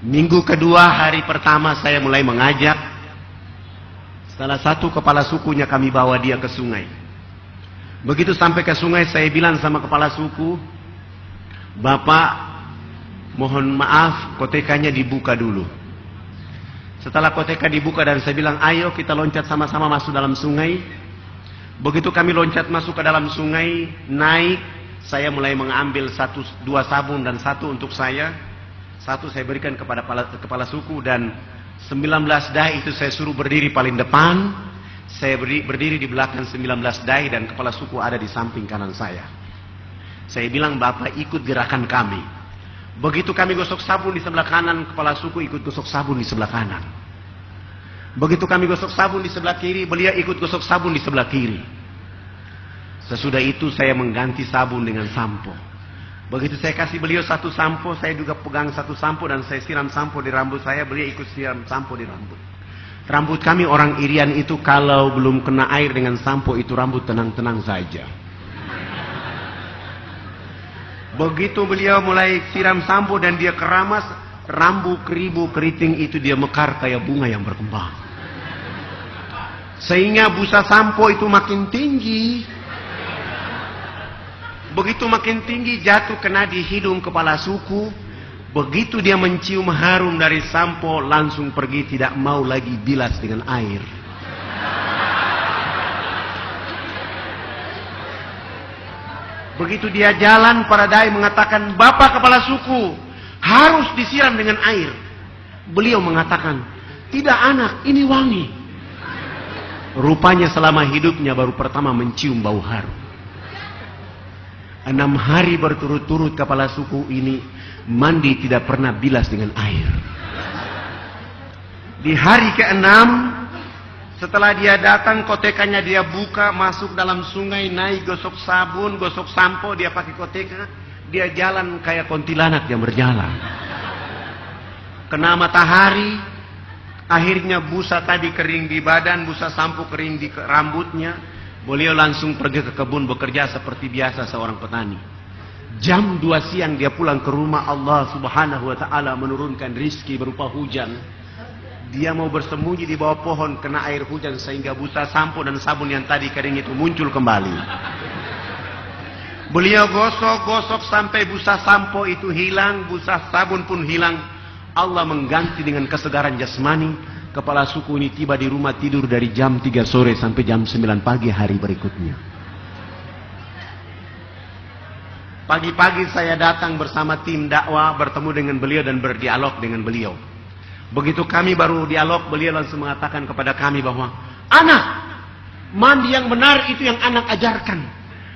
Minggu kedua, hari pertama saya mulai mengajak. Salah satu kepala sukunya kami bawa dia ke sungai. Begitu sampai ke sungai, saya bilang sama kepala suku, Bapak, mohon maaf, kotekanya dibuka dulu. Setelah koteka dibuka dan saya bilang, ayo kita loncat sama-sama masuk dalam sungai. Begitu kami loncat masuk ke dalam sungai, naik, saya mulai mengambil dua sabun dan satu untuk saya. Satu saya berikan kepada kepala suku dan 19 dai itu saya suruh berdiri paling depan. Saya berdiri di belakang 19 dai dan kepala suku ada di samping kanan saya. Saya bilang, Bapak ikut gerakan kami. Begitu kami gosok sabun di sebelah kanan, kepala suku ikut gosok sabun di sebelah kanan. Begitu kami gosok sabun di sebelah kiri, beliau ikut gosok sabun di sebelah kiri. Sesudah itu saya mengganti sabun dengan sampo. Begitu saya kasih beliau satu sampo, saya juga pegang satu sampo dan saya siram sampo di rambut saya, beliau ikut siram sampo di rambut. Rambut kami orang Irian itu kalau belum kena air dengan sampo itu rambut tenang-tenang saja. Begitu beliau mulai siram sampo dan dia keramas, rambut keribu keriting itu dia mekar kayak bunga yang berkembang. Sehingga busa sampo itu makin tinggi. Begitu makin tinggi jatuh kena di hidung kepala suku. Begitu dia mencium harum dari sampo langsung pergi, tidak mau lagi bilas dengan air. Begitu dia jalan, para dai mengatakan, Bapak kepala suku harus disiram dengan air. Beliau mengatakan, tidak anak, ini wangi. Rupanya selama hidupnya baru pertama mencium bau harum. 6 hari berturut-turut kepala suku ini mandi tidak pernah bilas dengan air. Di hari ke-6 setelah dia datang, kotekanya dia buka, masuk dalam sungai, naik, gosok sabun, gosok sampo, dia pakai koteka, dia jalan kayak kuntilanak yang berjalan. Kena matahari, akhirnya busa tadi kering di badan, busa sampo kering di rambutnya. Beliau langsung pergi ke kebun bekerja seperti biasa seorang petani. Jam 2 siang dia pulang ke rumah, Allah subhanahu wa ta'ala menurunkan rizki berupa hujan. Dia mau bersembunyi di bawah pohon, kena air hujan sehingga busa sampo dan sabun yang tadi kering itu muncul kembali. Beliau gosok-gosok sampai busa sampo itu hilang, busa sabun pun hilang. Allah mengganti dengan kesegaran jasmani. Kepala suku ini tiba di rumah tidur dari jam 3 sore sampai jam 9 pagi hari berikutnya. Pagi-pagi saya datang bersama tim dakwah, bertemu dengan beliau dan berdialog dengan beliau. Begitu kami baru dialog, beliau langsung mengatakan kepada kami bahwa, anak, mandi yang benar itu yang anak ajarkan.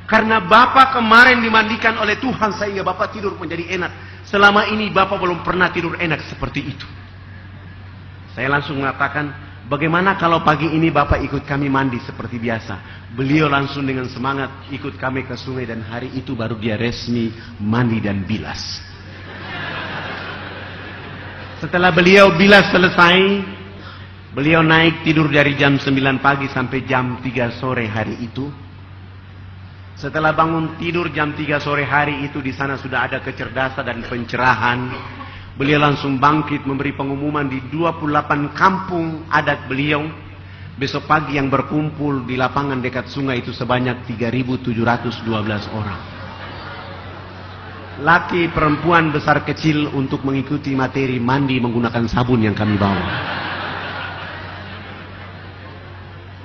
Karena Bapak kemarin dimandikan oleh Tuhan sehingga Bapak tidur menjadi enak. Selama ini Bapak belum pernah tidur enak seperti itu. Saya langsung mengatakan, bagaimana kalau pagi ini Bapak ikut kami mandi seperti biasa? Beliau langsung dengan semangat ikut kami ke sungai dan hari itu baru dia resmi mandi dan bilas. Setelah beliau bilas selesai, beliau naik tidur dari jam 9 pagi sampai jam 3 sore hari itu. Setelah bangun tidur jam 3 sore hari itu, di sana sudah ada kecerdasan dan pencerahan. Beliau langsung bangkit memberi pengumuman di 28 kampung adat beliau. Besok pagi yang berkumpul di lapangan dekat sungai itu sebanyak 3.712 orang. Laki, perempuan, besar kecil untuk mengikuti materi mandi menggunakan sabun yang kami bawa.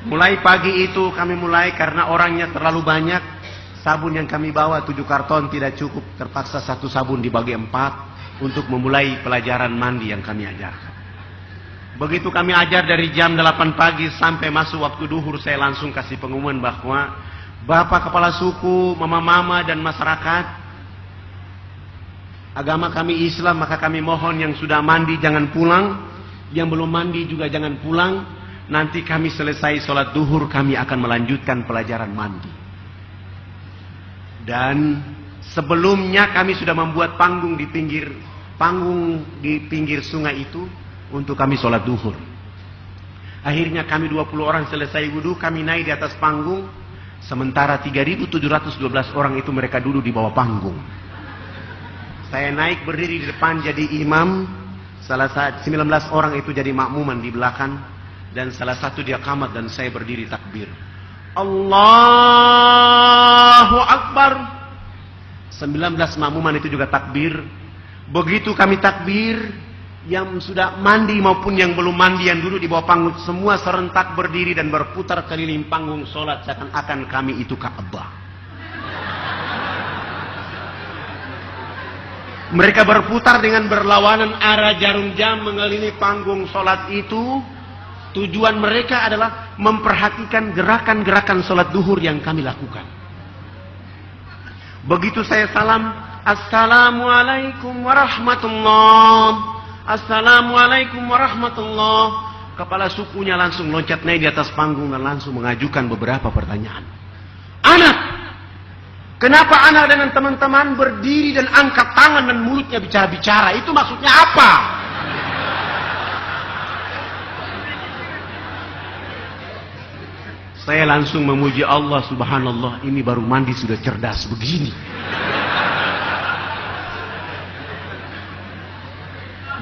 Mulai pagi itu kami mulai karena orangnya terlalu banyak. Sabun yang kami bawa 7 karton tidak cukup. Terpaksa satu sabun dibagi 4. Untuk memulai pelajaran mandi yang kami ajarkan. Begitu kami ajar dari jam 8 pagi sampai masuk waktu duhur, saya langsung kasih pengumuman bahwa Bapak kepala suku, mama-mama dan masyarakat, agama kami Islam, maka kami mohon yang sudah mandi jangan pulang, yang belum mandi juga jangan pulang. Nanti kami selesai sholat duhur, kami akan melanjutkan pelajaran mandi. Dan sebelumnya kami sudah membuat panggung di pinggir sungai itu untuk kami sholat duhur. Akhirnya kami 20 orang selesai wudhu, kami naik di atas panggung. Sementara 3.712 orang itu mereka duduk di bawah panggung. Saya naik berdiri di depan jadi imam. 19 orang itu jadi makmuman di belakang, dan salah satu dia qamat dan saya berdiri takbir. Allahu Akbar. 19 makmuman itu juga takbir. Begitu kami takbir, yang sudah mandi maupun yang belum mandi, yang duduk di bawah panggung, semua serentak berdiri dan berputar keliling panggung sholat seakan-akan kami itu Ka'bah. Mereka berputar dengan berlawanan arah jarum jam mengelilingi panggung sholat itu. Tujuan mereka adalah memperhatikan gerakan-gerakan sholat duhur yang kami lakukan. Begitu saya salam, Assalamualaikum warahmatullah. Assalamualaikum warahmatullah. Kepala sukunya langsung loncat naik di atas panggung dan langsung mengajukan beberapa pertanyaan. Anak, kenapa anak dengan teman-teman berdiri dan angkat tangan dan mulutnya bicara-bicara? Itu maksudnya apa? Saya langsung memuji Allah, subhanallah, ini baru mandi sudah cerdas begini.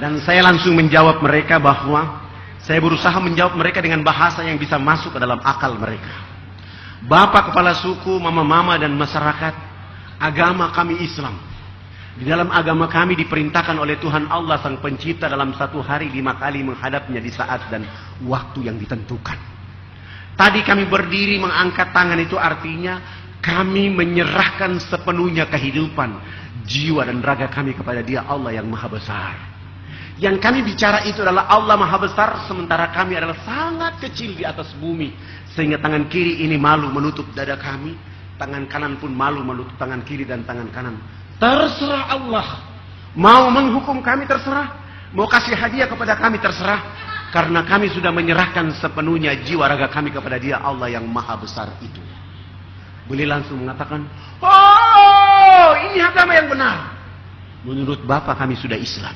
Dan saya langsung menjawab mereka bahwa saya berusaha menjawab mereka dengan bahasa yang bisa masuk ke dalam akal mereka. Bapak kepala suku, mama-mama dan masyarakat, agama kami Islam. Di dalam agama kami diperintahkan oleh Tuhan Allah Sang Pencipta dalam satu hari 5 kali menghadapnya di saat dan waktu yang ditentukan. Tadi kami berdiri mengangkat tangan, itu artinya kami menyerahkan sepenuhnya kehidupan, jiwa dan raga kami kepada Dia Allah yang Maha Besar. Yang kami bicara itu adalah Allah Maha Besar, sementara kami adalah sangat kecil di atas bumi. Sehingga tangan kiri ini malu menutup dada kami, tangan kanan pun malu menutup tangan kiri dan tangan kanan. Terserah Allah. Mau menghukum kami terserah, mau kasih hadiah kepada kami terserah. Karena kami sudah menyerahkan sepenuhnya jiwa raga kami kepada Dia Allah yang Maha Besar itu. Beliau langsung mengatakan, oh, ini agama yang benar. Menurut Bapak kami sudah Islam.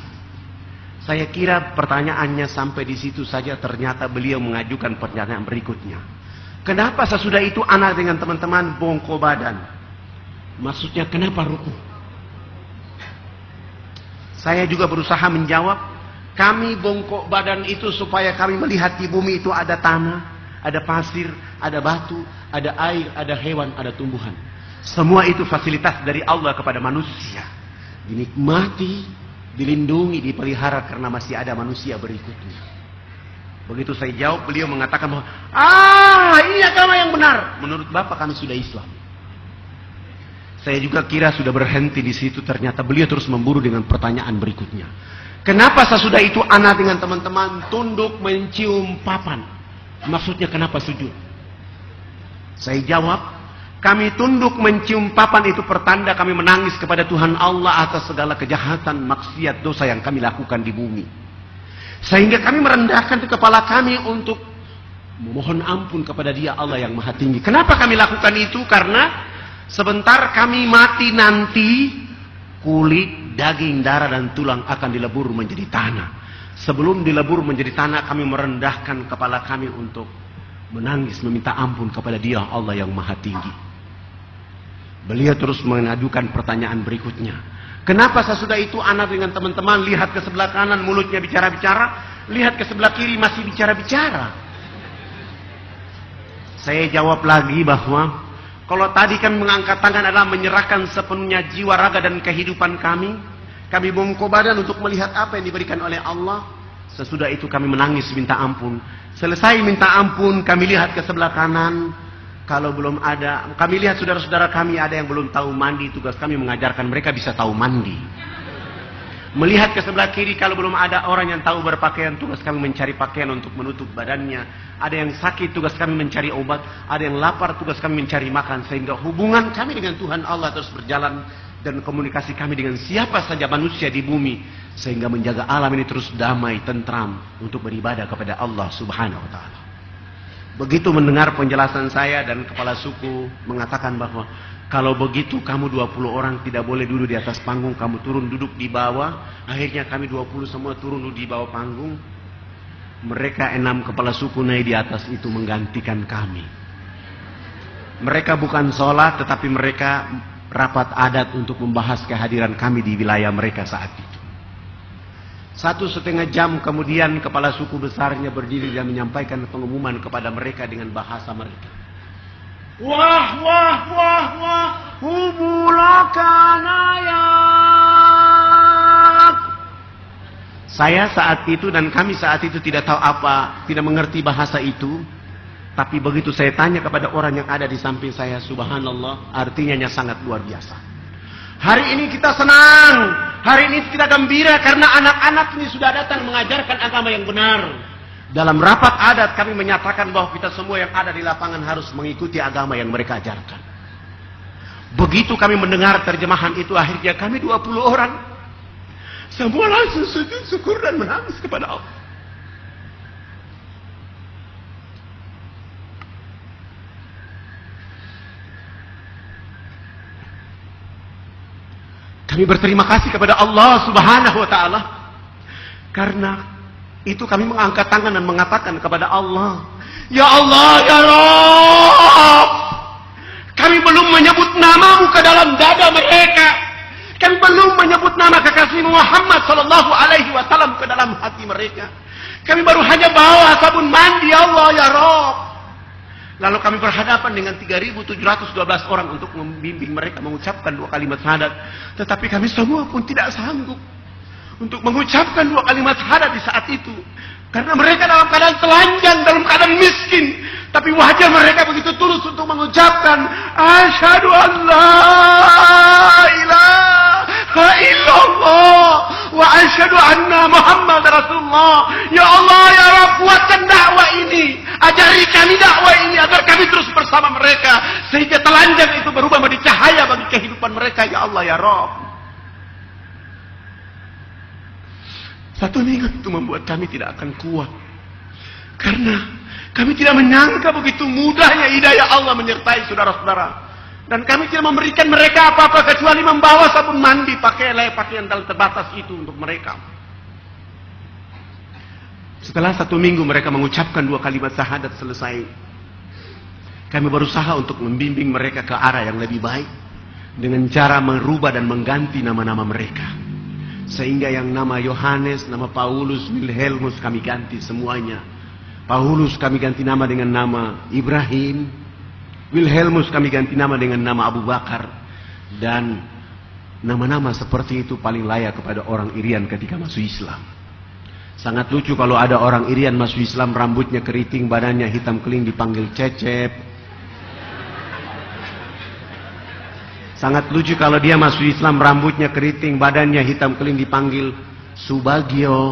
Saya kira pertanyaannya sampai di situ saja, ternyata beliau mengajukan pertanyaan berikutnya. Kenapa sesudah itu anak dengan teman-teman bongkok badan? Maksudnya kenapa ruku? Saya juga berusaha menjawab, kami bongkok badan itu supaya kami melihat di bumi itu ada tanah, ada pasir, ada batu, ada air, ada hewan, ada tumbuhan. Semua itu fasilitas dari Allah kepada manusia. Dinikmati, dilindungi, dipelihara karena masih ada manusia berikutnya. Begitu saya jawab, beliau mengatakan bahwa, ini agama yang benar. Menurut Bapak kami sudah Islam. Saya juga kira sudah berhenti di situ, ternyata beliau terus memburu dengan pertanyaan berikutnya. Kenapa sesudah itu anak dengan teman-teman tunduk mencium papan? Maksudnya kenapa sujud? Saya jawab, kami tunduk mencium papan itu pertanda kami menangis kepada Tuhan Allah atas segala kejahatan, maksiat, dosa yang kami lakukan di bumi. Sehingga kami merendahkan kepala kami untuk memohon ampun kepada Dia Allah yang Maha Tinggi. Kenapa kami lakukan itu? Karena sebentar kami mati nanti, kulit, daging, darah dan tulang akan dilebur menjadi tanah. Sebelum dilebur menjadi tanah, kami merendahkan kepala kami untuk menangis, meminta ampun kepada Dia Allah yang Maha Tinggi. Beliau terus mengajukan pertanyaan berikutnya. Kenapa sesudah itu anak dengan teman-teman lihat ke sebelah kanan mulutnya bicara-bicara, lihat ke sebelah kiri masih bicara-bicara? Saya jawab lagi bahwa kalau tadi kan mengangkat tangan adalah menyerahkan sepenuhnya jiwa, raga dan kehidupan kami. Kami bongkok badan untuk melihat apa yang diberikan oleh Allah. Sesudah itu kami menangis minta ampun. Selesai minta ampun, kami lihat ke sebelah kanan. Kalau belum ada, kami lihat saudara-saudara kami ada yang belum tahu mandi. Tugas kami mengajarkan mereka bisa tahu mandi. Melihat ke sebelah kiri, kalau belum ada orang yang tahu berpakaian, tugas kami mencari pakaian untuk menutup badannya. Ada yang sakit, tugas kami mencari obat. Ada yang lapar, tugas kami mencari makan. Sehingga hubungan kami dengan Tuhan Allah terus berjalan. Dan komunikasi kami dengan siapa saja manusia di bumi. Sehingga menjaga alam ini terus damai, tentram. Untuk beribadah kepada Allah subhanahu wa ta'ala. Begitu mendengar penjelasan saya dan kepala suku mengatakan bahwa kalau begitu kamu 20 orang tidak boleh duduk di atas panggung, kamu turun duduk di bawah. Akhirnya kami 20 semua turun duduk di bawah panggung. Mereka 6 kepala suku naik di atas itu menggantikan kami. Mereka bukan sholat, tetapi mereka rapat adat untuk membahas kehadiran kami di wilayah mereka saat itu. 1,5 jam kemudian kepala suku besarnya berdiri dan menyampaikan pengumuman kepada mereka dengan bahasa mereka. Wah, wah, wah, wah, hubulakanayat. Saya saat itu dan kami saat itu tidak tahu apa, tidak mengerti bahasa itu. Tapi begitu saya tanya kepada orang yang ada di samping saya, subhanallah, artinya sangat luar biasa. Hari ini kita senang, hari ini kita gembira karena anak-anak ini sudah datang mengajarkan agama yang benar. Dalam rapat adat kami menyatakan bahwa kita semua yang ada di lapangan harus mengikuti agama yang mereka ajarkan. Begitu kami mendengar terjemahan itu, akhirnya kami 20 orang semua langsung sujud syukur dan menangis kepada Allah. Kami berterima kasih kepada Allah Subhanahu wa taala karena itu kami mengangkat tangan dan mengatakan kepada Allah, ya Allah, ya Rabb, kami belum menyebut namamu ke dalam dada mereka, kami belum menyebut nama kekasih Muhammad sallallahu alaihi wasallam ke dalam hati mereka, kami baru hanya bawa sabun mandi, ya Allah, ya Rabb. Lalu kami berhadapan dengan 3.712 orang untuk membimbing mereka mengucapkan 2 kalimat syahadat. Tetapi kami semua pun tidak sanggup untuk mengucapkan 2 kalimat syahadat di saat itu. Karena mereka dalam keadaan telanjang, dalam keadaan miskin. Tapi wajah mereka begitu tulus untuk mengucapkan asyhadu an la ilaha illallah wa asyhadu anna Muhammad Rasulullah. Ya Allah, ya Rabb, kuatkan dakwah ini. Ajari kami dakwah ini agar kami terus bersama mereka. Sehingga telanjang itu berubah menjadi cahaya bagi kehidupan mereka. Ya Allah, ya Rabb. 1 minggu itu membuat kami tidak akan kuat. Karena kami tidak menyangka begitu mudahnya hidayah Allah menyertai saudara-saudara. Dan kami tidak memberikan mereka apa-apa kecuali membawa sabun mandi, pakaian terbatas itu untuk mereka. Setelah 1 minggu mereka mengucapkan 2 kalimat syahadat selesai, kami berusaha untuk membimbing mereka ke arah yang lebih baik dengan cara merubah dan mengganti nama-nama mereka. Sehingga yang nama Yohanes, nama Paulus, Wilhelmus kami ganti semuanya. Paulus kami ganti nama dengan nama Ibrahim, Wilhelmus kami ganti nama dengan nama Abu Bakar. Dan nama-nama seperti itu paling layak kepada orang Irian ketika masuk Islam. Sangat lucu kalau ada orang Irian masuk Islam, rambutnya keriting, badannya hitam keling, dipanggil Cecep. Sangat lucu kalau dia masuk Islam, rambutnya keriting, badannya hitam keling, dipanggil Subagio.